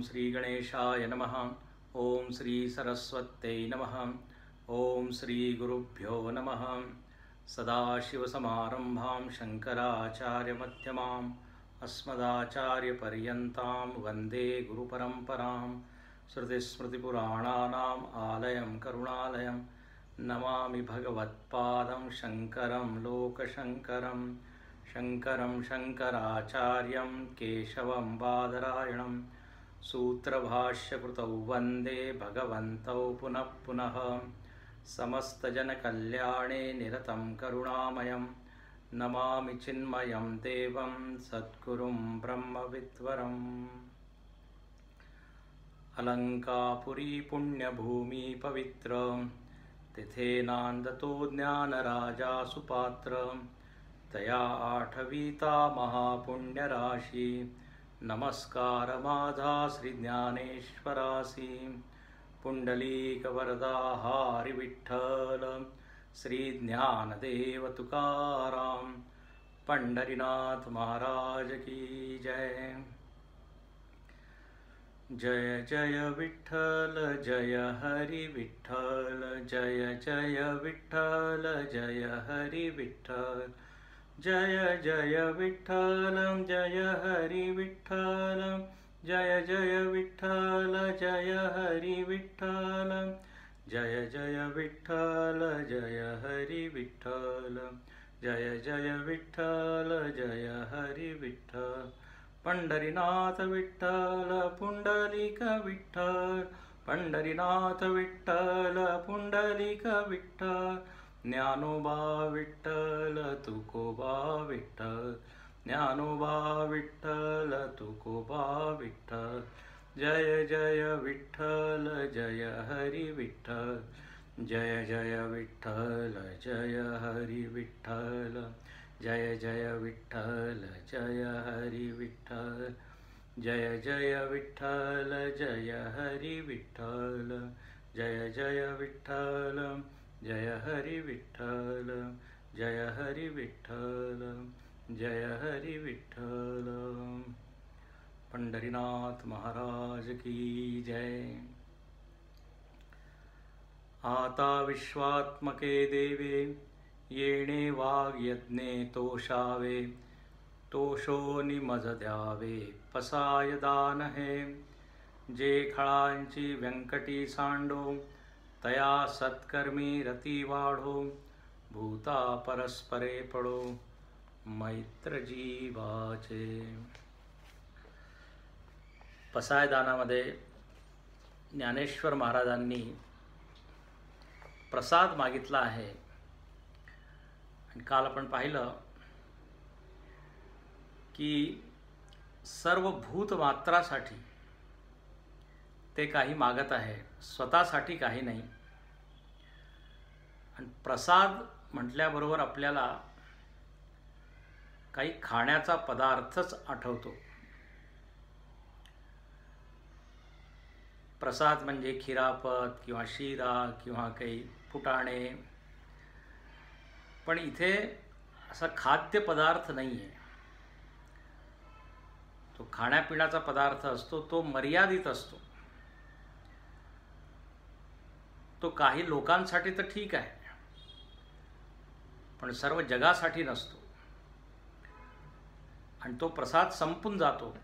ओम श्री गणेशाय नमः। ओम श्री सरस्वत्यै नमः। ओम श्री गुरुभ्यो नमः। सदाशिवसमारंभां शंकराचार्यमध्यमाम् अस्मदाचार्यपर्यन्तां वन्दे गुरुपरम्परां। श्रुतिस्मृतिपुराणानाम् आलयं करुणालयं नमामि भगवत्पादं शङ्करं लोकशङ्करं। शङ्करं शङ्कराचार्यं केशवं बादरायणं सूत्रभाष्यकृतौ वन्दे भगवन्तौ पुनः पुनः। समस्तजनकल्याणे निरतं करुणामयं नमामि चिन्मयं देवं सद्गुरुं ब्रह्मविद्वरम्। अलंकापुरी पुण्यभूमि पवित्र तिथेनान्दतो ज्ञानराजा सुपात्र। तया आठवीता महापुण्यराशी नमस्कार माझा श्री ज्ञानेश्वरासी। पुंडलीकवरदा हरी विठ्ठल श्री ज्ञानदेव तुकाराम। पंढरीनाथ महाराज की जय। जय जय विठ्ठल जय हरी विठ्ठल जय जय विठ्ठल जय हरी विठ्ठल। जय जय विठ्ठल जय हरी विठ्ठल जय जय विठ्ठल जय हरी विठ्ठल। जय जय विठ्ठल जय हरी विठ्ठल जय जय विठ्ठल जय हरी विठ्ठल। पंढरीनाथ विठ्ठल पुंडलिक विठ्ठल पंढरीनाथ विठ्ठल पुंडलिक विठ्ठल। ज्ञानोबा विठ्ठल तुकोबा विठ्ठल ज्ञानोबा विठ्ठल तुकोबा विठ्ठल। जय जय विठ्ठल जय हरी विठ्ठल जय जय विठ्ठल जय हरी विठ्ठल। जय जय विठ्ठल जय हरी विठ्ठल जय जय विठ्ठल जय हरी विठ्ठल। जय जय विठ्ठल जय हरी विठ्ठल जय हरी विठ्ठल जय हरी विठ्ठल। पंढरीनाथ महाराज की जय। आता विश्वात्मके देवे येणे वाग्यज्ञे तोषावे। तोषो निमज द्यावे पसाय दान हे। जे खळांची व्यंकटी सांडो तया सत्कर्मी रती वाढो। भूता परस्परे पडो मैत्र जीवाचे। पसाय दानामध्ये ज्ञानेश्वर महाराजांनी प्रसाद मागितला आहे। आणि काल आपण पाहिलं की सर्व भूतमात्रासाठी ते काही मागत आहे, स्वतःसाठी काही नाही। आणि प्रसाद म्हटल्याबरोबर आपल्याला काही खाण्याचा पदार्थच आठवतो। प्रसाद म्हणजे खिरापत किंवा शिरा किंवा काही फुटाणे, पण इथे असा खाद्यपदार्थ नाही आहे। तो खाण्यापिण्याचा पदार्थ असतो, तो मर्यादित असतो। तो काही लोकांसाठी तर ठीक आहे, पण सर्व जगासाठी नसतो। आणि तो प्रसाद संपून जातो।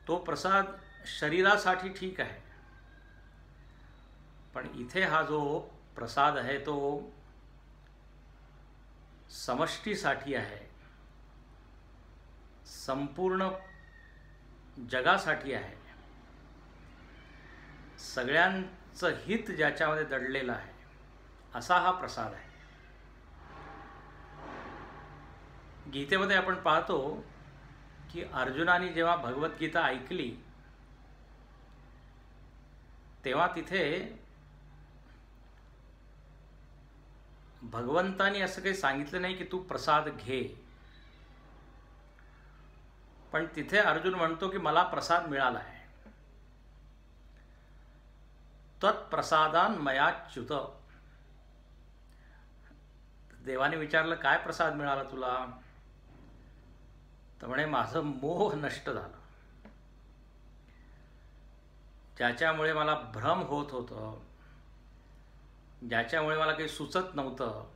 तो प्रसाद शरीरासाठी ठीक आहे, पण इथे हा जो प्रसाद आहे तो समष्टीसाठी आहे, संपूर्ण जगासाठी आहे। सगळ्यांचं हित ज्याच्यामध्ये दडलेलं आहे असा हा प्रसाद आहे। गीतेमध्ये आपण पाहतो की अर्जुनाने जेव्हा भगवद्गीता ऐकली तेव्हा तिथे भगवंतानी असं काही सांगितलं नाही की तू प्रसाद घे, पण तिथे अर्जुन म्हणतो की मला प्रसाद मिळाला आहे। तत्प्रसादान मयाच्युत। देवाने विचारलं काय प्रसाद मिळाला तुला? तर म्हणे माझं मोह नष्ट झालं। ज्याच्यामुळे मला भ्रम होत होतं, ज्याच्यामुळे मला काही सुचत नव्हतं,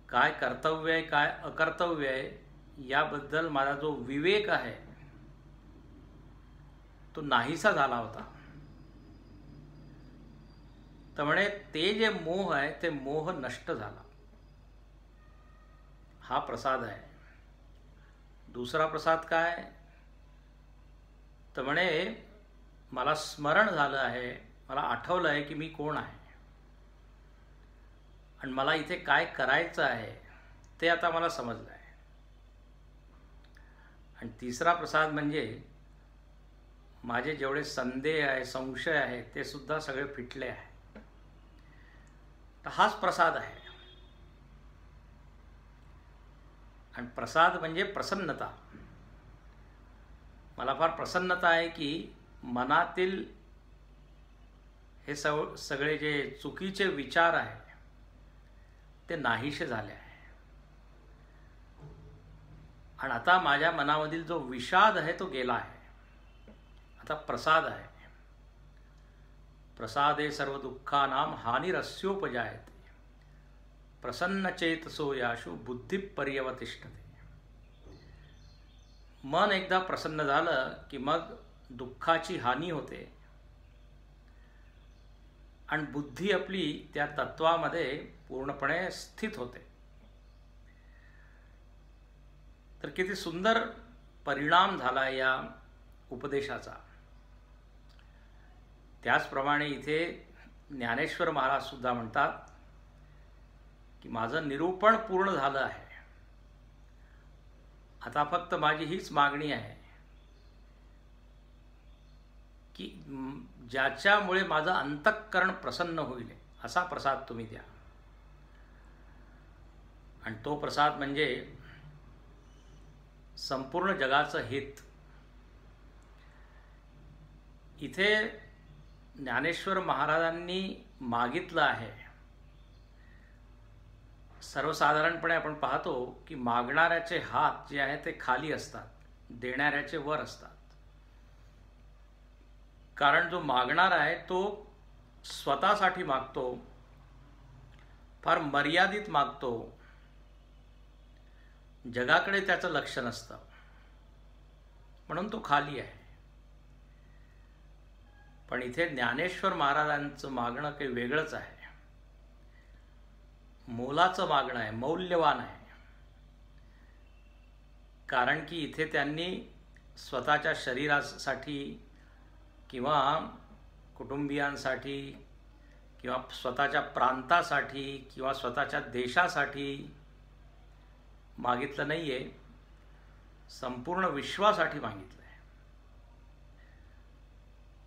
काय कर्तव्य आहे काय अकर्तव्य आहे याबद्दल माझा जो विवेक आहे तो नाहीसा झाला होता. तर म्हणे ते जे मोह आहे ते मोह नष्ट झाला. हा प्रसाद आहे. दुसरा प्रसाद काय? तर म्हणे मला स्मरण झालं आहे, मला आठवलं आहे की मी कोण आहे आणि मला इथे काय करायचं आहे ते आता मला समजलं आहे. आणि तिसरा प्रसाद म्हणजे माझे जेवढे संदेह आहे, संशय आहे ते सुद्धा सगळे फिटले आहे. तर हाच प्रसाद आहे. आणि प्रसाद म्हणजे प्रसन्नता. मला फार प्रसन्नता आहे की मनातील हे सगळे जे चुकीचे विचार आहे ते नाहीसे झाले आहे. आणि आता माझ्या मनामधील जो विषाद आहे तो गेला आहे. आता प्रसाद आहे. प्रसादे सर्व दुःखानां हानिरस्योपजायते प्रसन्नचेतसो याशु बुद्धी पर्यवतिष्ठते. मन एकदा प्रसन्न झालं की मग दुःखाची हानी होते आणि बुद्धी आपली त्या तत्वामध्ये पूर्णपणे स्थित होते. तर किती सुंदर परिणाम झाला या उपदेशाचा. त्याचप्रमाणे इथे ज्ञानेश्वर महाराज सुद्धा म्हणतात की माझं निरूपण पूर्ण झालं आहे. आता फक्त माझी हीच मागणी आहे की ज्याच्यामुळे माझं अंतःकरण प्रसन्न होईल असा प्रसाद तुम्ही द्या. आणि तो प्रसाद म्हणजे संपूर्ण जगाचं हित. इथे ज्ञानेश्वर महाराजांनी मागितलं आहे. सर्वसाधारणपणे आपण पाहतो की मागणाऱ्याचे हात जे आहे ते खाली असतात, देणाऱ्याचे वर असतात. कारण जो मागणार आहे तो स्वतःसाठी मागतो, फार मर्यादित मागतो, जगाकडे त्याचं लक्ष नसतं, म्हणून तो खाली आहे. पण इथे ज्ञानेश्वर महाराजांचं मागणं काही वेगळंच आहे. मोलाचं मागणं आहे, मौल्यवान आहे. कारण की इथे त्यांनी स्वतःच्या शरीरासाठी किंवा कुटुंबियांसाठी किंवा स्वतःच्या प्रांतासाठी किंवा स्वतःच्या देशासाठी मागितलं नाही आहे, संपूर्ण विश्वासाठी मागितलं आहे.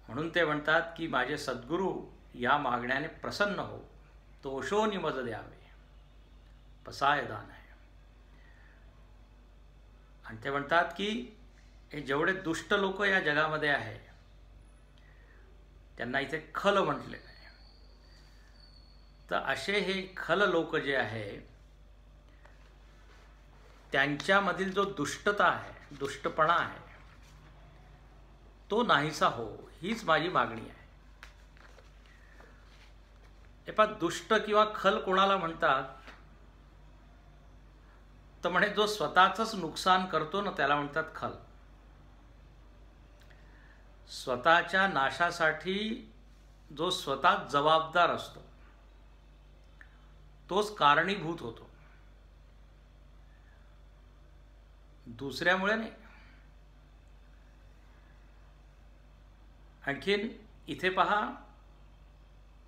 म्हणून ते म्हणतात की माझे सद्गुरू या मागण्याने प्रसन्न हो, तोषोनी मज द्यावे, पसाय दान आहे. आणि ते म्हणतात की हे जेवढे दुष्ट लोक या जगामध्ये आहे त्यांना इथे खल म्हटले आहे. तर असे हे खल लोक जे आहे त्यांच्यामधील जो दुष्टता आहे, दुष्टपणा आहे, तो नाहीसा हो, हीच माझी मागणी आहे. हे पहा, दुष्ट किंवा खल कोणाला म्हणतात तर म्हणे जो स्वतःचंच नुकसान करतो ना त्याला म्हणतात खल. स्वतःच्या नाशासाठी जो स्वतः जबाबदार असतो तोच कारणीभूत होतो, दुसऱ्यामुळे नाही. आणखीन इथे पहा,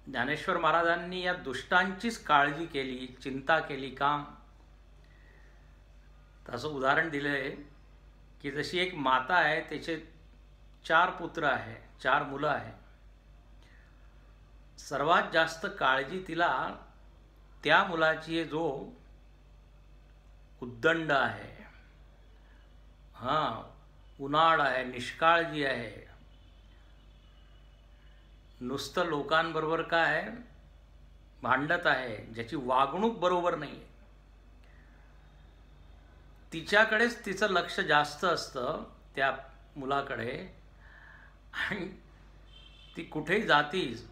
ज्ञानेश्वर महाराजांनी या दुष्टांचीच काळजी केली, चिंता केली का? तसं उदाहरण दिलं आहे की जशी एक माता आहे, त्याचे 4 पुत्र आहे, 4 मुलं आहे. सर्वात जास्त काळजी तिला त्या मुलाची जो उद्दंड आहे, उनाड आहे, निष्काळजी आहे, नुसतं लोकांबरोबर काय भांडत आहे, ज्याची वागणूक बरोबर नाही आहे, तिच्याकडेच तिचं लक्ष जास्त असतं त्या मुलाकडे. आणि ती कुठेही जातीच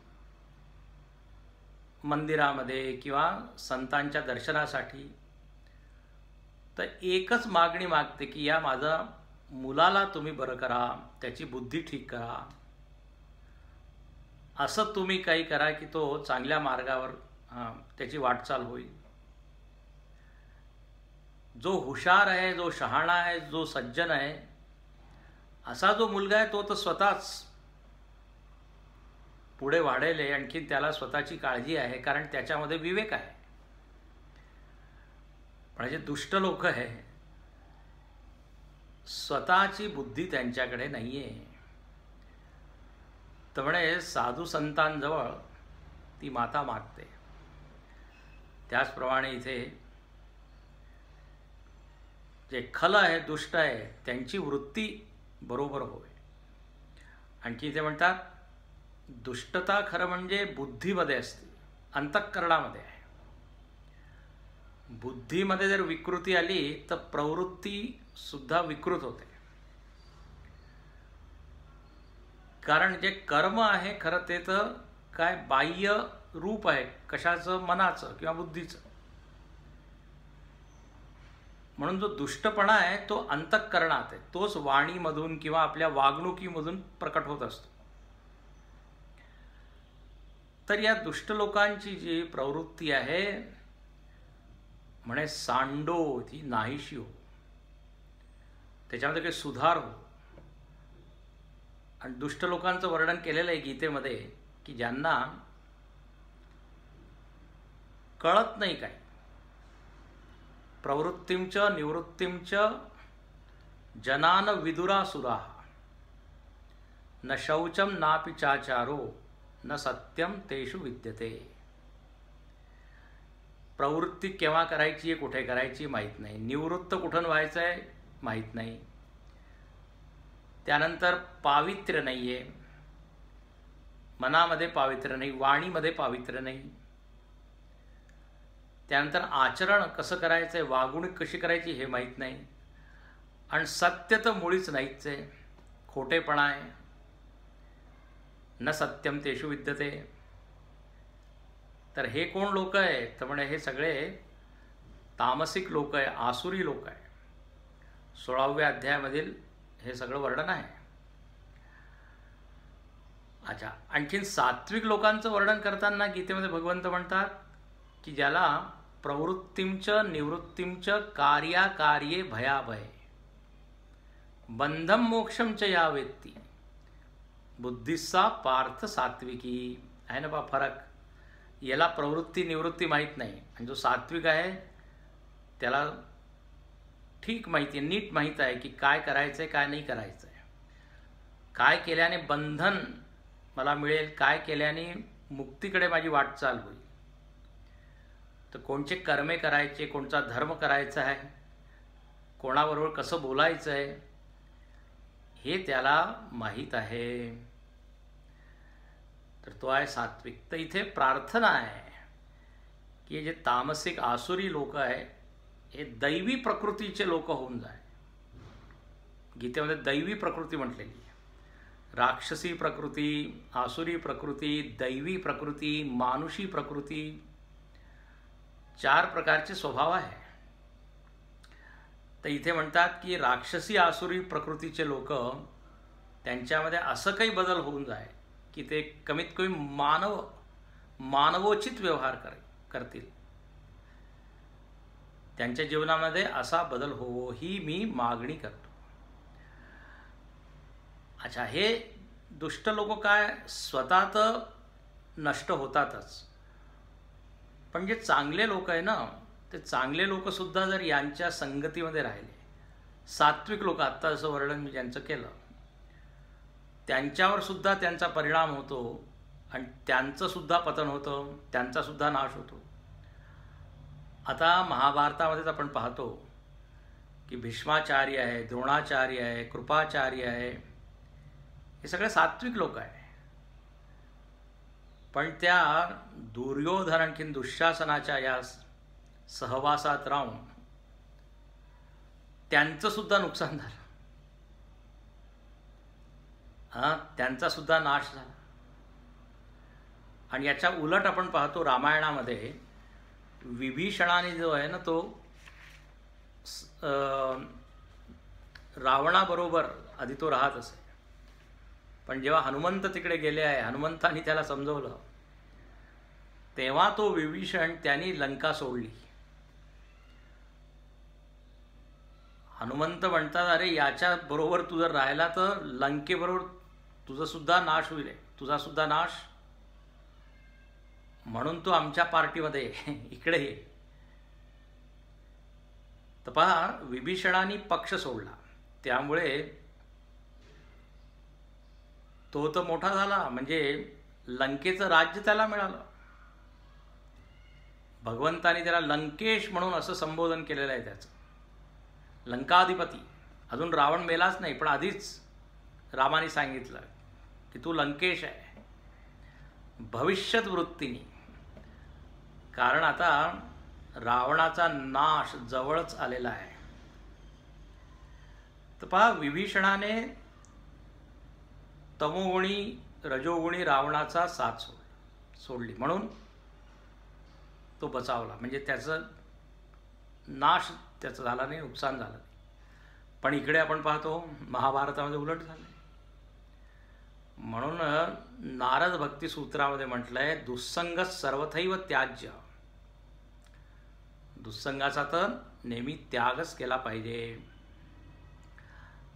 मंदिरामध्ये किंवा संतांच्या दर्शनासाठी, तर एकच मागणी मागते की या माझा मुलाला तुम्ही बरं करा, त्याची बुद्धी ठीक करा, असं तुम्ही काही करा की तो चांगल्या मार्गावर त्याची वाटचाल होईल. जो हुशार आहे, जो शहाणा आहे, जो सज्जन आहे, असा जो मुलगा आहे तो तर स्वतःच पुढे वाढेल, आणखी त्याला स्वतःची काळजी आहे, कारण त्याच्यामध्ये विवेक आहे. पण जे दुष्ट लोक आहे, स्वतःची बुद्धी त्यांच्याकडे नाही आहे. तर म्हणे साधू संतांजवळ ती माता मागते. त्याचप्रमाणे इथे जे खल आहे, दुष्ट आहे, त्यांची वृत्ती बरोबर होय. आणखी इथे म्हणतात दुष्टता खरं म्हणजे बुद्धीमध्ये असते, अंतःकरणामध्ये आहे. बुद्धीमध्ये जर विकृती आली तर प्रवृत्ती सुद्धा विकृत होते. कारण जे कर्म आहे खरं ते तर काय बाह्य रूप आहे, कशाचं? मनाचं किंवा बुद्धीचं. म्हणून जो दुष्टपणा आहे तो अंतःकरणात आहे, तोच वाणीमधून किंवा आपल्या वागणुकीमधून प्रकट होत असतो. तर या दुष्ट लोकांची जी प्रवृत्ती आहे, म्हणे सांडो ती नाहीशी हो, त्याच्यामध्ये काही सुधार हो. आणि दुष्ट लोकांचं वर्णन केलेलं आहे गीतेमध्ये की ज्यांना कळत नाही काय, प्रवृत्तींच निवृत्तींच जनान विदुरासुरा न शौचम नापि चाचारो न सत्यम तेषु विद्यते. प्रवृत्ती केव्हा करायची आहे, कुठे करायची माहीत नाही, निवृत्त कुठून व्हायचं आहे माहीत नाही, त्यानंतर पावित्र्य नाही आहे, मनामध्ये पावित्र्य नाही, वाणीमध्ये पावित्र्य नाही, त्यानंतर आचरण कसं करायचं आहे, वागणूक कशी करायची हे माहीत नाही, आणि सत्य तर मुळीच नाहीच आहे, खोटेपणा आहे. न सत्यम तेषु विद्यते. तर हे कोण लोक आहे? तर म्हणे हे सगळे तामसिक लोक आहे, आसुरी लोक आहे. 16व्या अध्यायामधील हे सगळं वर्णन आहे. अच्छा, आणखीन सात्विक लोकांचं वर्णन करताना गीतेमध्ये भगवंत म्हणतात की ज्याला प्रवृत्तींच निवृत्तींच कार्याकार्ये भयाभय बंधम मोक्षम च या वेत्ती बुद्धिस्सा पार्थ सात्विकी. आहे ना बा फरक? याला प्रवृत्ती निवृत्ती माहीत नाही, आणि जो सात्विक आहे त्याला ठीक माहिती आहे, नीट माहीत आहे की काय करायचं आहे, काय नाही करायचं आहे, काय केल्याने बंधन मला मिळेल, काय केल्याने मुक्तीकडे माझी वाटचाल होईल, तर कोणचे कर्मे करायचे, कोणचा धर्म करायचा आहे, कोणाबरोबर कसं बोलायचं आहे, हे त्याला माहीत आहे. तर तो आहे सात्विक. तर इथे प्रार्थना आहे की जे तामसिक आसुरी लोक आहे हे दैवी प्रकृतीचे लोक होऊन जाय. गीतेमध्ये दैवी प्रकृती म्हटलेली आहे. राक्षसी प्रकृती, आसुरी प्रकृती, दैवी प्रकृती, मानुषी प्रकृती, 4 प्रकारचे स्वभाव आहे. तर इथे म्हणतात की राक्षसी आसुरी प्रकृतीचे लोक, त्यांच्यामध्ये असं काही बदल होऊन जाय की ते कमीत कमी मानवोचित व्यवहार करतील. त्यांच्या जीवनामध्ये असा बदल हो ही मी मागणी करतो. अच्छा, हे दुष्ट लोक काय स्वतः तर नष्ट होतातच, पण जे चांगले लोक आहे ना, ते चांगले लोकसुद्धा जर यांच्या संगतीमध्ये राहिले, सात्विक लोक आत्ता जसं वर्णन मी ज्यांचं केलं, त्यांच्यावर सुद्धा त्यांचा परिणाम होतो आणि त्यांचं सुद्धा पतन होतं, त्यांचा सुद्धा नाश होतो. आता महाभारतामध्येच आपण पाहतो की भीष्माचार्य आहे, द्रोणाचार्य आहे, कृपाचार्य आहे, हे सगळे सात्विक लोक आहे. पण त्या दुर्योधन आणखीन दुःशासनाच्या या सहवासात राहून त्यांचं सुद्धा नुकसान झालं. त्यांचा सुद्धा नाश झाला. आणि याच्या उलट आपण पाहतो रामायणामध्ये विभीषणाने जो आहे ना तो रावणाबरोबर आधी तो राहत असे, पण जेव्हा हनुमंत तिकडे गेले आहे, हनुमंतांनी त्याला समजवलं, तेव्हा तो विभीषण त्यांनी लंका सोडली. हनुमंत म्हणतात, अरे याच्या बरोबर तू जर राहिला तर लंकेबरोबर तुझा सुद्धा नाश होईल, तुझा सुद्धा नाश, म्हणून तू आमच्या पार्टीमध्ये इकडे ये. तर पहा, विभीषणाने पक्ष सोडला, त्यामुळे तो तर मोठा झाला, म्हणजे लंकेचं राज्य त्याला मिळालं. भगवंतानी त्याला लंकेश म्हणून असं संबोधन केलेलं आहे त्याचं, लंकाधिपती. अजून रावण मेलाच नाही, पण आधीच रामाने सांगितलं की तू लंकेश आहे, भविष्यत वृत्तीने. कारण आता रावणाचा नाश जवळच आलेला आहे. तर पहा, विभीषणाने तमोगुणी रजोगुणी रावणाचा साथ सोडली, म्हणून तो बचावला. म्हणजे त्याचा नाश त्याचा झाला नाही, नुकसान झालं नाही. पण इकडे आपण पाहतो महाभारतामध्ये उलट झालं. म्हणून नारद भक्ती सूत्रामध्ये म्हटलं आहे, दुस्संग सर्वथैव त्याज्य. दुस्संगाचा तर नेहमी त्यागच केला पाहिजे.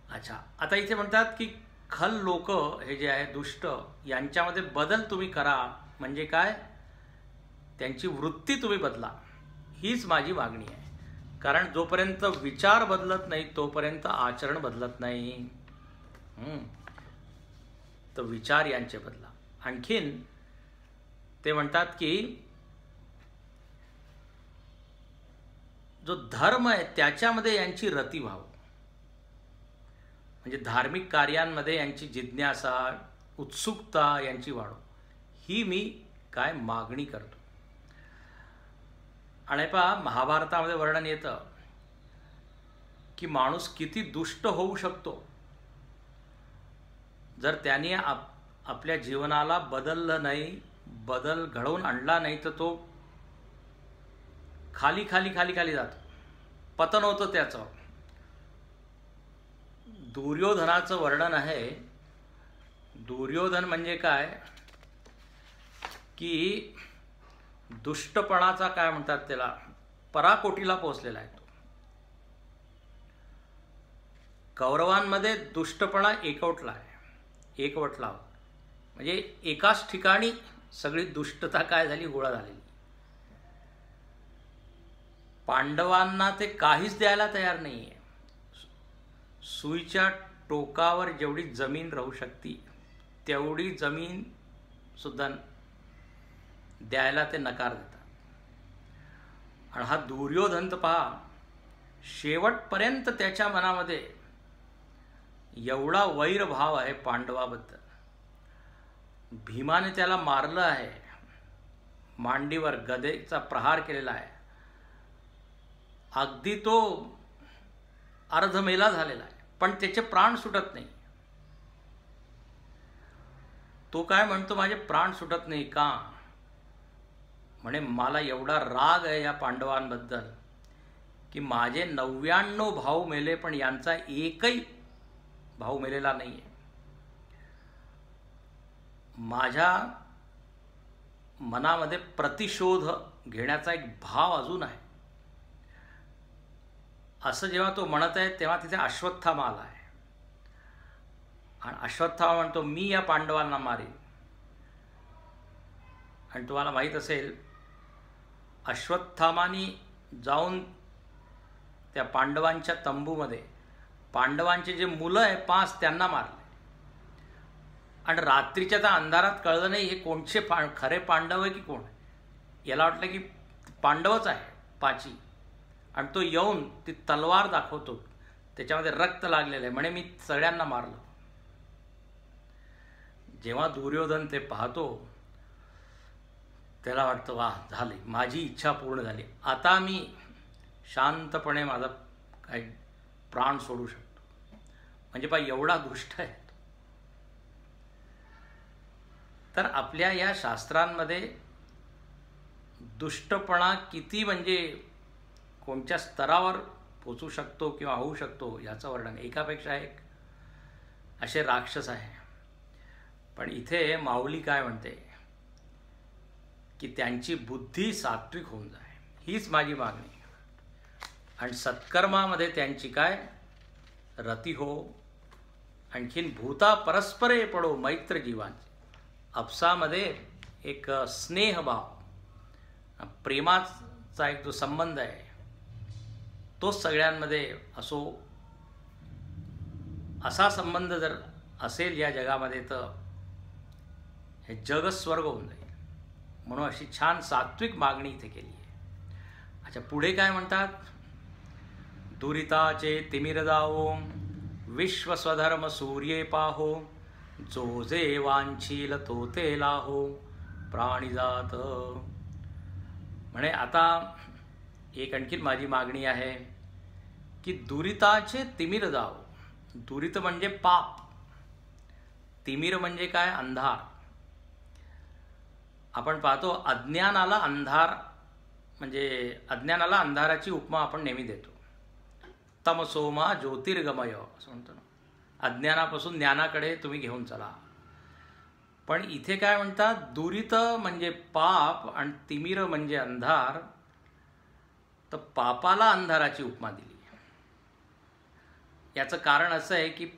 अच्छा, आता इथे म्हणतात की खल लोक हे जे आहे दुष्ट, यांच्यामध्ये बदल तुम्ही करा. म्हणजे काय, त्यांची वृत्ती तुम्ही बदला, हीच माझी मागणी आहे. कारण जोपर्यंत विचार बदलत नाही तोपर्यंत आचरण बदलत नाही. तर विचार यांचे बदला. आणखीन ते म्हणतात की जो धर्म आहे त्याच्यामध्ये यांची रती व्हावं. म्हणजे धार्मिक कार्यांमध्ये यांची जिज्ञासा, उत्सुकता यांची वाढो, ही मी काय मागणी करतो. आणि पहा, महाभारतामध्ये वर्णन येतं की माणूस किती दुष्ट होऊ शकतो जर त्याने आपल्या जीवनाला बदललं नाही, बदल घडवून आणला नाही, तर तो खाली खाली खाली खाली जातो, पतन होतं त्याचं. दुर्योधनाचं वर्णन आहे. दुर्योधन म्हणजे काय की दुष्टपणाचा काय म्हणतात त्याला, पराकोटीला पोहोचलेला आहे तो. कौरवांमध्ये दुष्टपणा एकवटला आहे, एकवटला. म्हणजे एकाच ठिकाणी सगळी दुष्टता काय झाली, गोळा झालेली. पांडवांना ते काहीच द्यायला तयार नाही आहे. सुईच्या टोकावर जेवढी जमीन राहू शकते तेवढी जमीन सुद्धा द्यायला ते नकार देतात. आणि हा दुर्योधन तर पहा, शेवटपर्यंत त्याच्या मनामध्ये एवढा वैरभाव आहे पांडवाबद्दल. भीमाने त्याला मारलं आहे, मांडीवर गदेचा प्रहार केलेला आहे, अगदी तो अर्धमेला झालेला आहे, पण त्याचे प्राण सुटत नाही. तो काय म्हणतो, माझे प्राण सुटत नाही का? म्हणे मला एवढा राग आहे या पांडवांबद्दल की माझे 99 भाऊ मेले पण यांचा एकही भाऊ मेलेला नाही आहे. माझ्या मनामध्ये प्रतिशोध घेण्याचा एक भाव अजून आहे. असं जेव्हा तो म्हणत आहे तेव्हा तिथे अश्वत्थामा आला आहे. आणि अश्वत्थामा म्हणतो, मी या पांडवांना मारेन. आणि तुम्हाला माहीत असेल, अश्वत्थामानी जाऊन त्या पांडवांच्या तंबूमध्ये पांडवांचे जे मुलं आहे 5 त्यांना मारले. आणि रात्रीच्या त्या अंधारात कळलं नाही हे कोणचे खरे पांडव आहे की कोण. याला वाटलं की पांडवच आहे 5ही. आणि तो येऊन ती तलवार दाखवतो, त्याच्यामध्ये रक्त लागलेलं आहे, म्हणे मी सगळ्यांना मारलं. जेव्हा दुर्योधन ते पाहतो त्याला वाटतं, वा झाले, माझी इच्छा पूर्ण झाली, आता मी शांतपणे माझा काय प्राण सोडू शकतो. म्हणजे पहा एवढा दुष्ट आहे. तर आपल्या या शास्त्रांमध्ये दुष्टपणा किती म्हणजे कोणत्या स्तरावर पोचू शकतो किंवा होऊ शकतो याचं वर्णन एकापेक्षा एक असे राक्षस आहे. पण इथे माऊली काय म्हणते की त्यांची बुद्धी सात्विक होऊन जाए, हीच माझी मागणी. आणि सत्कर्मामध्ये त्यांची काय रती हो. आणखीन भूता परस्परे पडो मैत्र जीवांचे. आपसामध्ये एक स्नेहभाव, प्रेमाचा एक जो संबंध आहे तोच सगळ्यांमध्ये असो. असा संबंध जर असेल या जगामध्ये तर हे जगच स्वर्ग होऊन जाईल. म्हणून अशी छान सात्विक मागणी इथे केली आहे. अच्छा, पुढे काय म्हणतात? दुरिताचे तिमिर जावो, विश्व स्वधर्म सूर्ये पाहो, जो जे वांछील तो ते लाहो, प्राणीजात. म्हणे आता एक आणखीन माझी मागणी आहे की दुरिताचे तिमिर जावो. दुरित म्हणजे पाप, तिमिर म्हणजे काय? अंधार. आपण पाहतो अज्ञानाला अंधार, म्हणजे अज्ञानाला अंधाराची उपमा आपण नेहमी देतो. तमसोमा ज्योतिर्गमय असं म्हणतो ना, अज्ञानापासून ज्ञानाकडे तुम्ही घेऊन चला. पण इथे काय म्हणतात? दुरित म्हणजे पाप आणि तिमिर म्हणजे अंधार. तर पापाला अंधाराची उपमा दिली. याचं कारण असं आहे की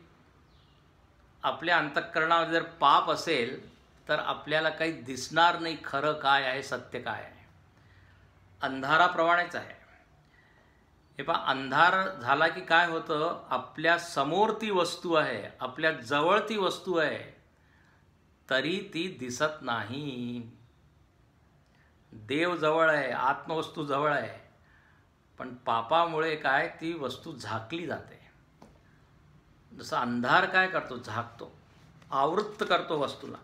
आपल्या अंतःकरणामध्ये जर पाप असेल तर आपल्याला काही दिसणार नाही खरं काय आहे, सत्य काय आहे. अंधाराप्रमाणेच आहे हे. पहा, अंधार झाला की काय होतं? आपल्या समोर ती वस्तू आहे, आपल्या जवळ ती वस्तू आहे, तरी ती दिसत नाही. देव जवळ आहे, आत्मवस्तू जवळ आहे, पण पापामुळे काय ती वस्तू झाकली जाते. जसं अंधार काय करतो? झाकतो, आवृत्त करतो वस्तूला.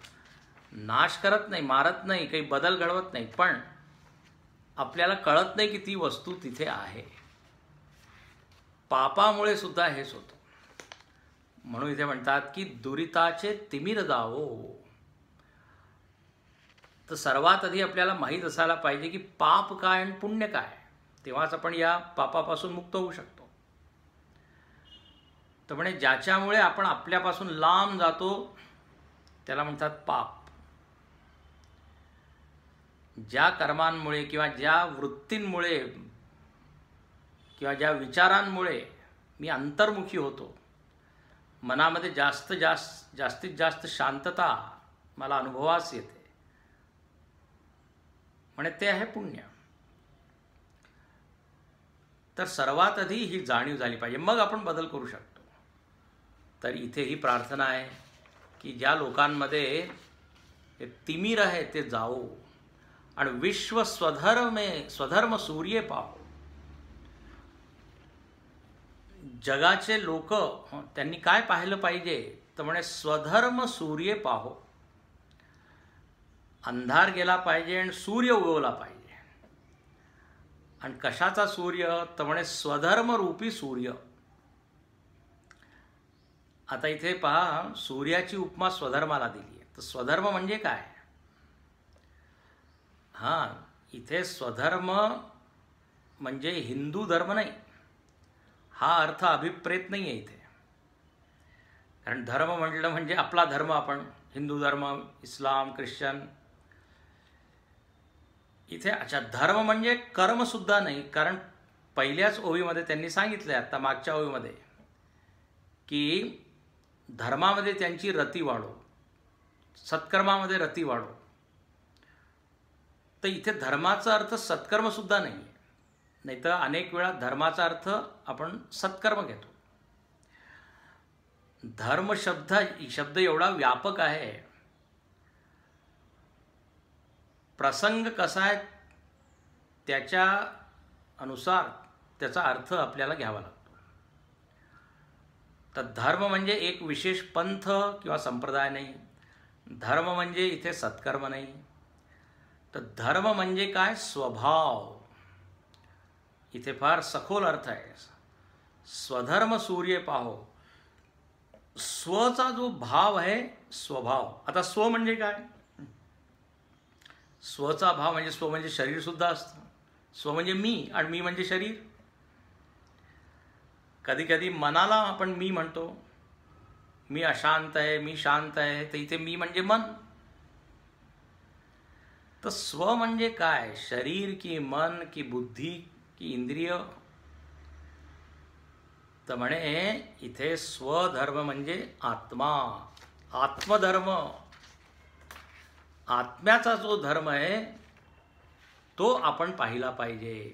नाश करत नाही, मारत नाही, काही बदल घडवत नाही, पण आपल्याला कळत नाही की ती वस्तू तिथे आहे. पापामुळे सुद्धा हेच होतं. म्हणून इथे म्हणतात की दुरिताचे तिमिर जावो. तर सर्वात आधी आपल्याला माहीत असायला पाहिजे की पाप काय आणि पुण्य काय, तेव्हाच आपण या पापापासून मुक्त होऊ शकतो. तर म्हणे ज्याच्यामुळे आपण आपल्यापासून लांब जातो त्याला म्हणतात पाप. ज्या कर्मांमुळे किंवा ज्या वृत्तींमुळे किंवा ज्या विचारांमुळे मी अंतर्मुखी होतो, मनामध्ये जास्तीत जास्त शांतता मला अनुभवास येते, म्हणे ते आहे पुण्य. तर सर्वात आधी ही जाणीव झाली पाहिजे, मग आपण बदल करू शकतो. तर इथे ही प्रार्थना आहे की ज्या लोकांमध्ये हे तिमिर आहे ते जाओ आणि विश्व स्वधर्म सूर्य पाहो. जगाचे लोक त्यांनी काय पाहिलं पाहिजे? तर म्हणे स्वधर्म सूर्य पाहो. अंधार गेला पाहिजे आणि सूर्य उगवला पाहिजे. आणि कशाचा सूर्य? तर म्हणे स्वधर्म रूपी सूर्य. आता इथे पहा, सूर्याची उपमा स्वधर्माला दिली आहे. तर स्वधर्म म्हणजे काय? हां, इथे स्वधर्म म्हणजे हिंदू धर्म नाही, हा अर्थ अभिप्रेत नाही आहे इथे. कारण धर्म म्हटलं म्हणजे आपला धर्म, आपण हिंदू धर्म, इस्लाम, ख्रिश्चन. इथे अच्छा, धर्म म्हणजे कर्मसुद्धा नाही. कारण पहिल्याच ओवीमध्ये त्यांनी सांगितलं आहे, आता मागच्या ओवीमध्ये, की धर्मामध्ये त्यांची रती वाढो, सत्कर्मामध्ये रती वाढो. तर इथे धर्माचा अर्थ सत्कर्मसुद्धा नाही आहे. नाहीतर अनेक वेळा धर्माचा अर्थ आपण सत्कर्म घेतो. धर्म शब्द एवढा व्यापक आहे. प्रसंग कसा आहे त्याच्या अनुसार त्याचा अर्थ आपल्याला घ्यावा लागतो. तर धर्म म्हणजे एक विशेष पंथ किंवा संप्रदाय नाही. धर्म म्हणजे इथे सत्कर्म नाही. तर धर्म म्हणजे काय? स्वभाव. इथे फार सखोल अर्थ आहे. स्वधर्म सूर्य पाहो. स्वचा जो भाव आहे, स्वभाव. आता स्व म्हणजे काय? स्वचा भाव म्हणजे स्व म्हणजे शरीर सुद्धा असतं. स्व म्हणजे मी आणि मी म्हणजे शरीर. कधी कधी मनाला आपण मी म्हणतो, मी अशांत आहे, मी शांत आहे, तर इथे मी म्हणजे मन. तर स्व म्हणजे काय? शरीर की मन की बुद्धी की इंद्रिय? तर म्हणे इथे स्वधर्म म्हणजे आत्मा, आत्मधर्म. आत्म्याचा जो धर्म आहे तो आपण पाहिला पाहिजे.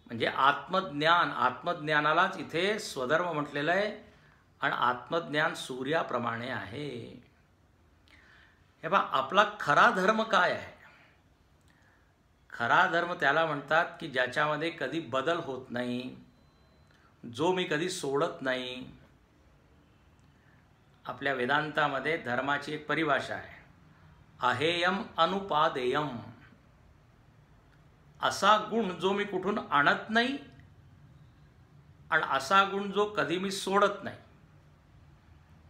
म्हणजे आत्मज्ञान, आत्मज्ञानालाच इथे स्वधर्म म्हटलेलं आहे. आणि आत्मज्ञान सूर्याप्रमाणे आहे. हे बा, आपला खरा धर्म काय आहे? खरा धर्म त्याला म्हणतात की ज्याच्यामध्ये कधी बदल होत नाही, जो मी कधी सोडत नाही. आपल्या वेदांतामध्ये धर्माची एक परिभाषा आहे, अहेयम अनुपादेयम. असा गुण जो मी कुठून आणत नाही आणि असा गुण जो कधी मी सोडत नाही.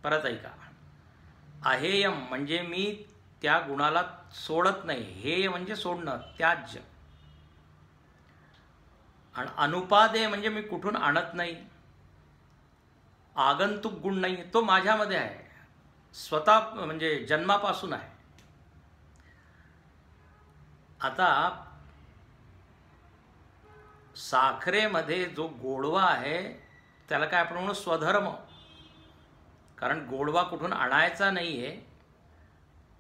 परत ऐका, अहेयम म्हणजे मी त्या गुणाला सोडत नाही, हेय म्हणजे सोडणं, त्याज्य. आणि अनुपादेय म्हणजे मी कुठून आणत नाही, आगंतुक गुण नाही, तो माझ्यामध्ये आहे, स्वतः म्हणजे जन्मापासून आहे. आता साखरेमध्ये जो गोडवा आहे त्याला काय आपण म्हणू? स्वधर्म. कारण गोडवा कुठून आणायचा नाही आहे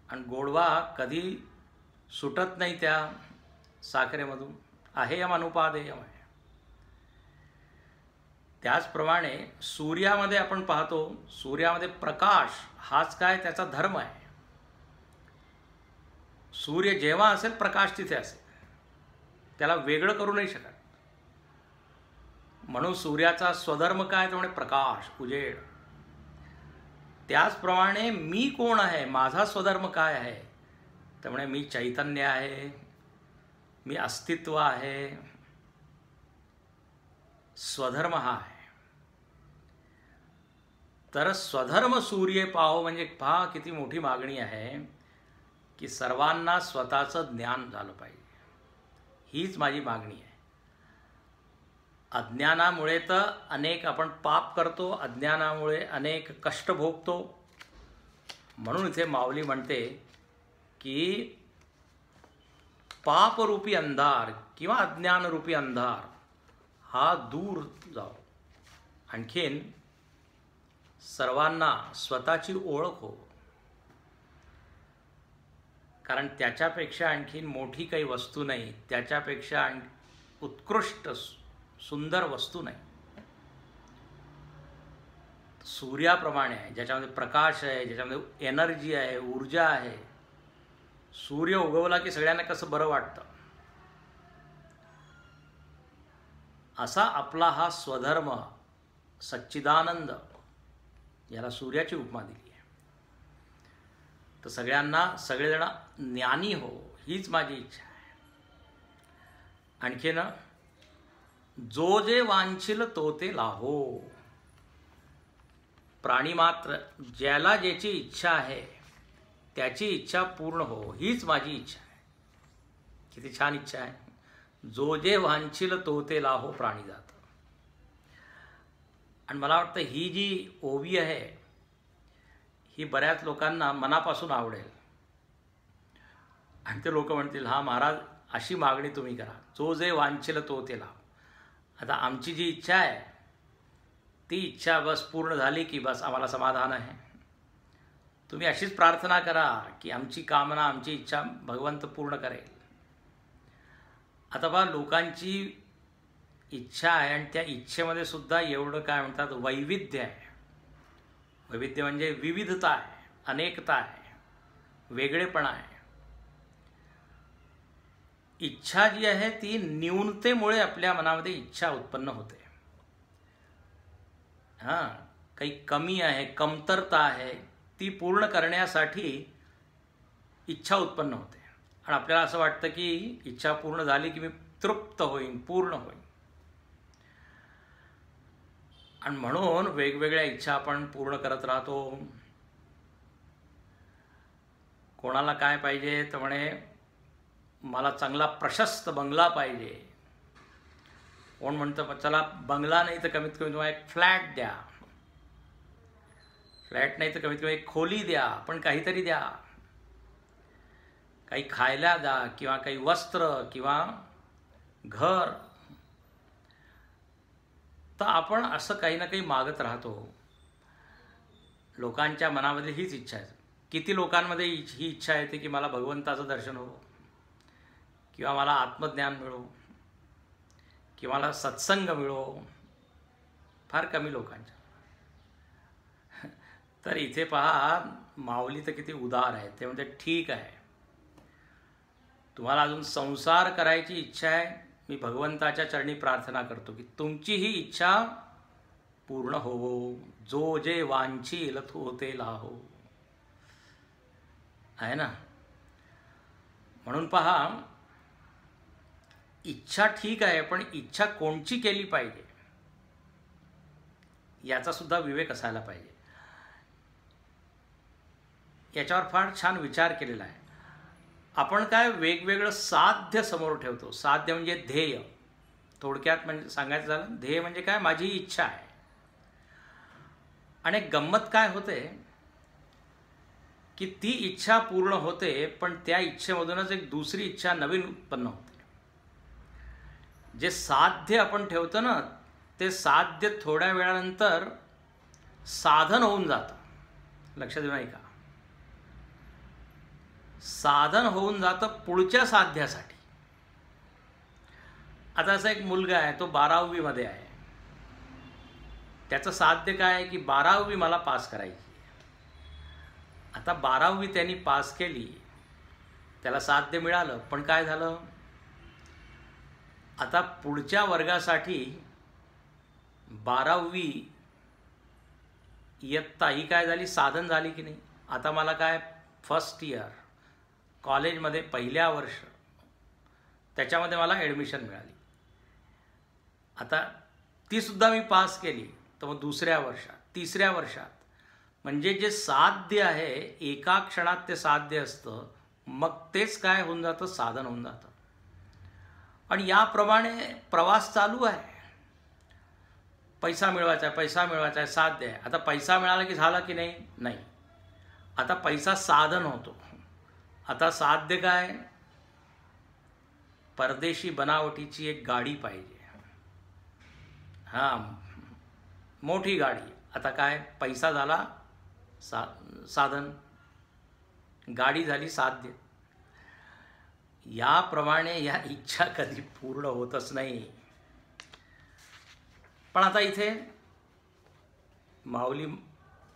आणि गोडवा कधी सुटत नाही त्या साखरेमधून. अहेयम अनुपादेयम आहे. त्याचप्रमाणे सूर्यामध्ये आपण पाहतो, सूर्यामध्ये प्रकाश हाच काय त्याचा धर्म आहे. सूर्य जेव्हा असेल प्रकाश तिथे असेल, त्याला वेगळं करू नाही शकत. म्हणून सूर्याचा स्वधर्म काय? तर म्हणजे प्रकाश, उजेड. त्याचप्रमाणे मी कोण आहे, माझा स्वधर्म काय आहे? तर म्हणजे मी चैतन्य आहे, मी अस्तित्व आहे. स्वधर्म हा आहे. तर स्वधर्म सूर्य पाहो म्हणजे पहा किती मोठी मागणी आहे की सर्वांना स्वतःचं ज्ञान झालं पाहिजे. हीच माझी मागणी आहे. अज्ञानामुळे तर अनेक आपण पाप करतो, अज्ञानामुळे अनेक कष्ट भोगतो. म्हणून इथे माऊली म्हणते की पापरूपी अंधार किंवा अज्ञानरूपी अंधार हा दूर जाओ. आणखीन सर्वांना स्वतःची ओळख हो. कारण त्याच्यापेक्षा आणखीन मोठी काही वस्तू नाही, त्याच्यापेक्षा उत्कृष्ट सुंदर वस्तू नाही. सूर्याप्रमाणे आहे, ज्याच्यामध्ये प्रकाश आहे, ज्याच्यामध्ये एनर्जी आहे, ऊर्जा आहे. सूर्य उगवला की सगळ्यांना कसं बरं वाटतं. असा आपला हा स्वधर्म सच्चिदानंद, याला सूर्याची उपमा दिली आहे. तर सगळ्यांना, सगळेजण ज्ञानी हो, हीच माझी इच्छा आहे. आणखीन जो जे वांछिल तो ते लाहो. प्राणी मात्र ज्याला ज्याची इच्छा आहे त्याची इच्छा पूर्ण हो, हीच माझी इच्छा आहे. किती छान इच्छा आहे. जो जे वांछिल तो ते लाहो प्राणी जात. आणि मला वाटतं ही जी ओवी आहे ही बऱ्याच लोकांना मनापासून आवडेल. आणि ते लोक म्हणतील, हा महाराज अशी मागणी तुम्ही करा, जो जे वांछिल तो ते लाहो. आता आमची जी इच्छा आहे ती इच्छा बस पूर्ण झाली की बस आम्हाला समाधान आहे. तुम्ही अशीच प्रार्थना करा की आमची कामना, आमची इच्छा भगवंत पूर्ण करेल. आता बघा, लोकांची इच्छा आहे आणि त्या इच्छेमध्ये सुद्धा एवढं काय म्हणतात वैविध्य आहे. वैविध्य म्हणजे विविधता आहे, अनेकता आहे, वेगळेपणा आहे. इच्छा जी आहे ती न्यूनतेमुळे आपल्या मनामध्ये इच्छा उत्पन्न होते. हां, काही कमी आहे, कमतरता आहे, ती पूर्ण करण्यासाठी इच्छा उत्पन्न होते. आणि आपल्याला असं वाटतं की इच्छा पूर्ण झाली की मी तृप्त होईन, पूर्ण होईन. आणि म्हणून वेगवेगळ्या इच्छा आपण पूर्ण करत राहतो. कोणाला काय पाहिजे तर म्हणे मला चांगला प्रशस्त बंगला पाहिजे, कोण म्हणतं चला बंगला नाही तर कमीत कमी तुम्हाला एक फ्लॅट द्या, फ्लॅट नाही तर कमीत कमी एक खोली द्या, पण काहीतरी द्या, काही खायला द्या किंवा काही वस्त्र किंवा घर. तर आपण असं काही ना काही मागत राहतो. लोकांच्या मनामध्ये हीच इच्छा आहे. किती लोकांमध्ये ही इच्छा येते की मला भगवंताचं दर्शन हो, किंवा मला आत्मज्ञान मिळो, किंवा मला सत्संग मिळो. फार कमी लोकांच्या. तर इथे पहा, माऊली तर किती उदार आहे. ते म्हणते ठीक आहे, तुम्हाला अजून संसार करायची इच्छा आहे, मी भगवंताच्या चरणी प्रार्थना करतो की तुमची ही इच्छा पूर्ण हो. जो जे वांछील तो ते लाहो, आहे ना. म्हणून पहा, इच्छा ठीक आहे, पण इच्छा कोणची केली पाहिजे याचा सुद्धा विवेक असायला पाहिजे. याच्यावर फार छान विचार केलेला आहे. आपण काय वेगवेगळं साध्य समोर ठेवतो. साध्य म्हणजे ध्येय. थोडक्यात म्हणजे सांगायचं झालं, ध्येय म्हणजे काय, माझी इच्छा आहे. आणि गंमत काय होते की ती इच्छा पूर्ण होते, पण त्या इच्छेमधूनच एक दुसरी इच्छा नवीन उत्पन्न होते. जे साध्य आपण ठेवतो ना, ते साध्य थोड्या वेळानंतर साधन होऊन जातं. लक्षात देऊ नाही का? साधन होऊन जातं पुढच्या साध्यासाठी. आता असा एक मुलगा आहे, तो 12वी मध्ये आहे. त्याचं साध्य काय आहे की 12वी मला पास करायची. आता 12वी त्यांनी पास केली, त्याला साध्य मिळालं, पण काय झालं, आता पुढच्या वर्गासाठी 12वी इयत्ता ही काय झाली, साधन झाली की नाही. आता मला काय, फर्स्ट इयर कॉलेजमध्ये पहिल्या वर्ष, त्याच्यामध्ये मला ॲडमिशन मिळाली. आता ती सुद्धा मी पास केली, तर मग दुसऱ्या वर्षात, तिसऱ्या वर्षात, म्हणजे जे साध्य आहे एका क्षणात ते साध्य असतं, मग तेच काय होऊन जातं, साधन होऊन जातं. आणि याप्रमाणे प्रवास चालू आहे. पैसा मिळवायचा आहे, पैसा मिळवायचा आहे, साध्य आहे. आता पैसा मिळाला की झाला की नाही, नाही. आता पैसा साधन होतो. आता साध्य काय, परदेशी बनावटीची एक गाडी पाहिजे. हां, मोठी गाडी. आता काय, पैसा झाला साधन, गाडी झाली साध्य. याप्रमाणे या इच्छा कधी पूर्ण होतच नाही. पण आता इथे माऊली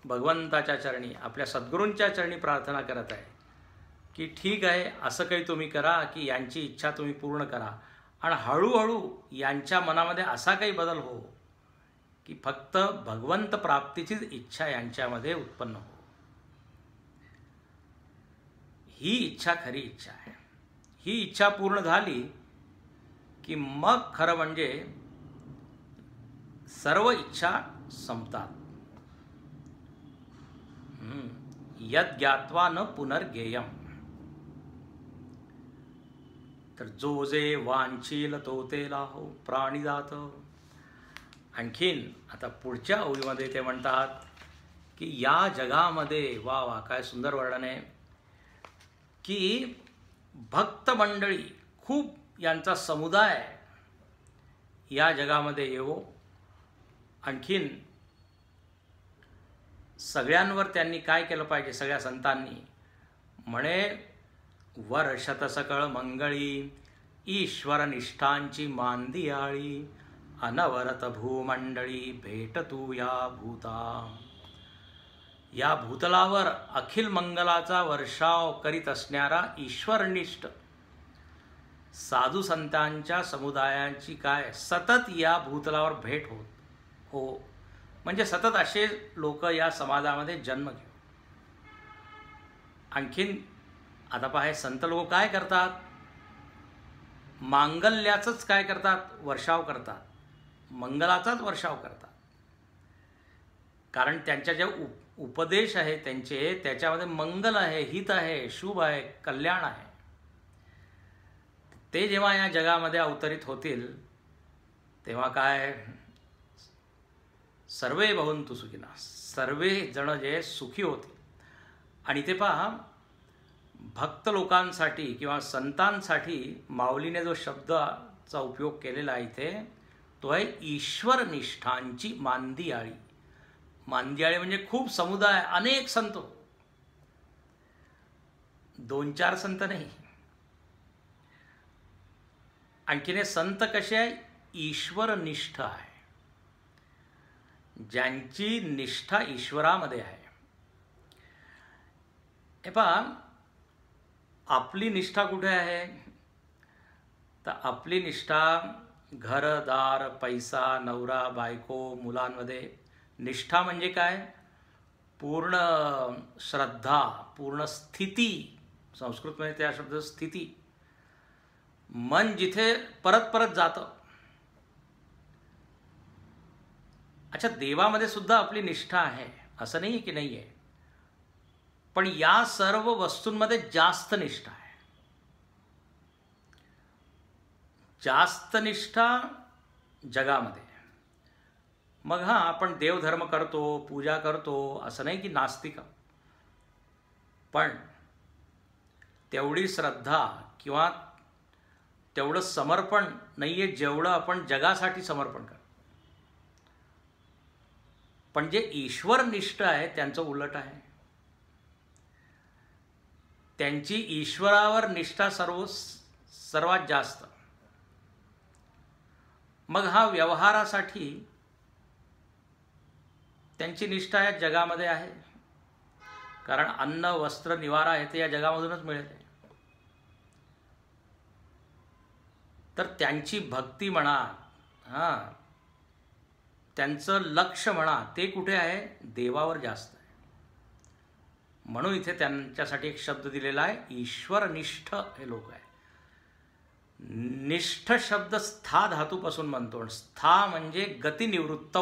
भगवंताच्या चरणी, आपल्या सद्गुरूंच्या चरणी प्रार्थना करत आहे की ठीक आहे, असं काही तुम्ही करा की यांची इच्छा तुम्ही पूर्ण करा. आणि हळूहळू यांच्या मनामध्ये असा काही बदल हो की फक्त भगवंत प्राप्तीचीच इच्छा यांच्यामध्ये उत्पन्न हो. ही इच्छा खरी इच्छा आहे. ही इच्छा पूर्ण झाली की मग खरं म्हणजे सर्व इच्छा संपतात. यद ज्ञात्वा न पुनर्गेयम. तर जो जे वांछील तो ते लाहो प्राणिदात. आणखीन आता पुढच्या ओळीमध्ये ते म्हणतात की या जगामध्ये, वा वा काय सुंदर वर्णन आहे, की भक्त मंडळी, खूप यांचा समुदाय या जगामध्ये येवो. आणखीन सगळ्यांवर त्यांनी काय केलं पाहिजे, सगळ्या संतांनी म्हणे, वर्षत सकळ मंगळी ईश्वर निष्ठांची मांदियाळी, अनवरत भूमंडळी भेट तू या भूता. या भूतलावर अखिल मंगलाचा वर्षाव करीत असणारा ईश्वरनिष्ठ साधू संतांच्या समुदायांची काय सतत या भूतलावर भेट हो. म्हणजे सतत असे लोक या समाजामध्ये जन्म घेऊ. आणखीन आता पहा, संत लोक काय करतात, मांगल्याचंच काय करतात, वर्षाव करतात, मंगलाचाच वर्षाव करतात. कारण त्यांच्या जे उपदेश आहे त्यांचे, त्याच्यामध्ये मंगल आहे, हित आहे, शुभ आहे, कल्याण आहे. ते जेव्हा या जगामध्ये अवतरित होतील तेव्हा काय, सर्वे भवन्तु सुखिनः, सर्वे जण जे सुखी होतील. आणि ते पहा, भक्त लोकांसाठी किंवा संतांसाठी माऊलीने जो शब्दाचा उपयोग केलेला आहे इथे, तो आहे ईश्वरनिष्ठांची मांदियाळी. मांदियाळी म्हणजे खूप समुदाय, अनेक संत, 2-4 संत नाही. आणखीन हे संत कसे आहे, ईश्वरनिष्ठ आहे, ज्यांची निष्ठा ईश्वरामध्ये आहे. हे पहा, आपली निष्ठा कुठे आहे, तर आपली निष्ठा घरदार, पैसा, नवरा, बायको, मुलांमध्ये. निष्ठा म्हणजे काय, पूर्ण श्रद्धा, पूर्ण स्थिती. संस्कृतमध्ये त्या शब्द स्थिती. मन जिथे परत परत जातं. अच्छा, देवामध्ये सुद्धा आपली निष्ठा आहे, असं नाही की नाही आहे, पण या सर्व वस्तूंमध्ये जास्त निष्ठा आहे. जास्त निष्ठा जगामध्ये. मग हां, आपण देवधर्म करतो, पूजा करतो, असं नाही की नास्तिक, पण तेवढी श्रद्धा किंवा तेवढं समर्पण नाही आहे जेवढं आपण जगासाठी समर्पण करतो. पण जे ईश्वरनिष्ठ आहे त्यांचं उलट आहे. त्यांची ईश्वरावर निष्ठा सर्वात जास्त. मग हा व्यवहारासाठी त्यांची निष्ठा या जगामध्ये आहे, कारण अन्न, वस्त्र, निवारा हे ते या जगामधूनच मिळते. तर त्यांची भक्ती म्हणा, हां, त्यांचं लक्ष म्हणा, ते कुठे आहे, देवावर जास्त आहे. म्हणून इथे त्यांच्यासाठी एक शब्द दिलेला आहे, ईश्वरनिष्ठ हे लोक आहे. निष्ठ शब्द स्था धातूपासून बनतो. स्था म्हणजे गतिनिवृत्त,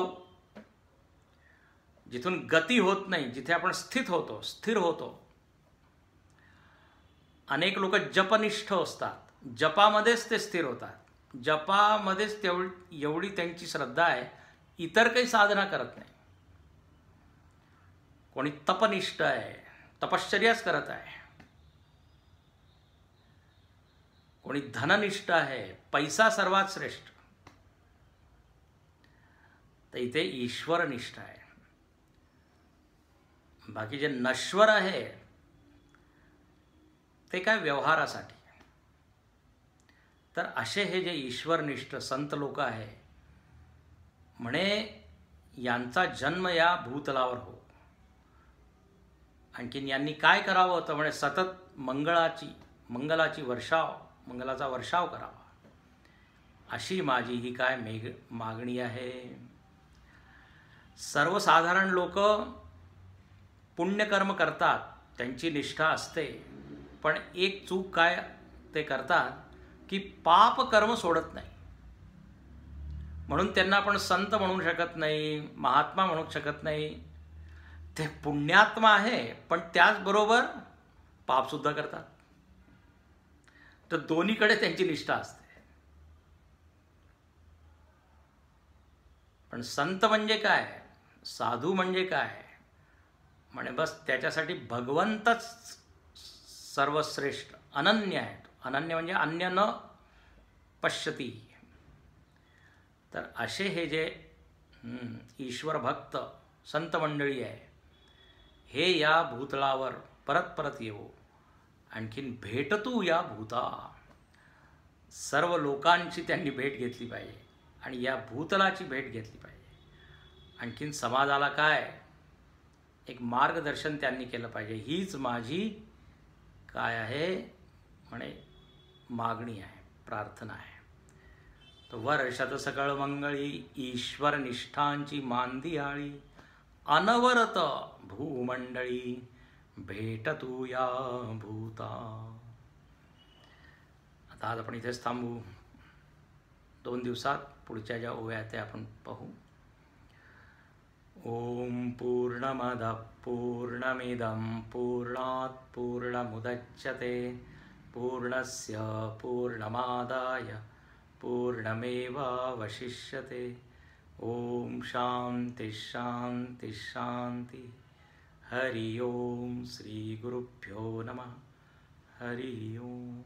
जिथून गती होत नाही, जिथे आपण स्थित होतो, स्थिर होतो. अनेक लोक जपनिष्ठ असतात, जपामध्येच ते स्थिर होतात, जपामध्येच एवढी त्यांची श्रद्धा आहे, इतर काही साधना करत नाही. कोणी तपनिष्ठ आहे, तपश्चर्याच करत आहे. कोणी धननिष्ठ आहे, पैसा सर्वात श्रेष्ठ. तर इथे ईश्वरनिष्ठ आहे. बाकी जे नश्वर आहे ते काय व्यवहारासाठी. तर असे हे जे ईश्वरनिष्ठ संत लोक आहे, म्हणे यांचा जन्म या भूतलावर हो. आणखीन यांनी काय करावं होतं, म्हणे सतत मंगलाचा वर्षाव करावा, अशी माझी ही काय मागणी आहे. सर्वसाधारण लोक पुण्यकर्म करतात, त्यांची निष्ठा असते, पण एक चूक काय ते करतात की पाप कर्म सोडत नाही. म्हणून त्यांना आपण संत म्हणू शकत नाही, महात्मा म्हणू शकत नाही. ते पुण्यात्मा आहे, पण त्याचबरोबर पापसुद्धा करतात. तर दोन्हीकडे त्यांची निष्ठा असते. पण संत म्हणजे काय, साधू म्हणजे काय, म्हणे बस त्याच्यासाठी भगवंतच सर्वश्रेष्ठ, अनन्य आहे. अनन्य म्हणजे अन्य न पश्यती. तर असे हे जे ईश्वर भक्त संत मंडळी आहे, हे या भूतलावर परत परत येवो. आणखीन भेटतू या भूता, सर्व लोकांची त्यांनी भेट घेतली पाहिजे आणि या भूतलाची भेट घेतली पाहिजे. आणखीन समाजाला काय एक मार्गदर्शन त्यांनी केलं पाहिजे. हीच माझी काय आहे, म्हणे मागणी आहे, प्रार्थना आहे. तर वर्षात सकळ मंगळी ईश्वर निष्ठांची मांदियाळी, अनवरत भूमंडळी भेटतू या भूता. आता आज आपण इथेच थांबू. 2 दिवसात पुढच्या ज्या ओव्या त्या आपण पाहू. ओम पूर्णमदः पूर्णमिदं पूर्णात् पूर्णमुदच्यते पूर्णस्य पूर्णमादाय पूर्णमेवावशिष्यते। ओम शांति शांति शांति। हरि ओम। श्री गुरुभ्यो नमः। हरि ओम।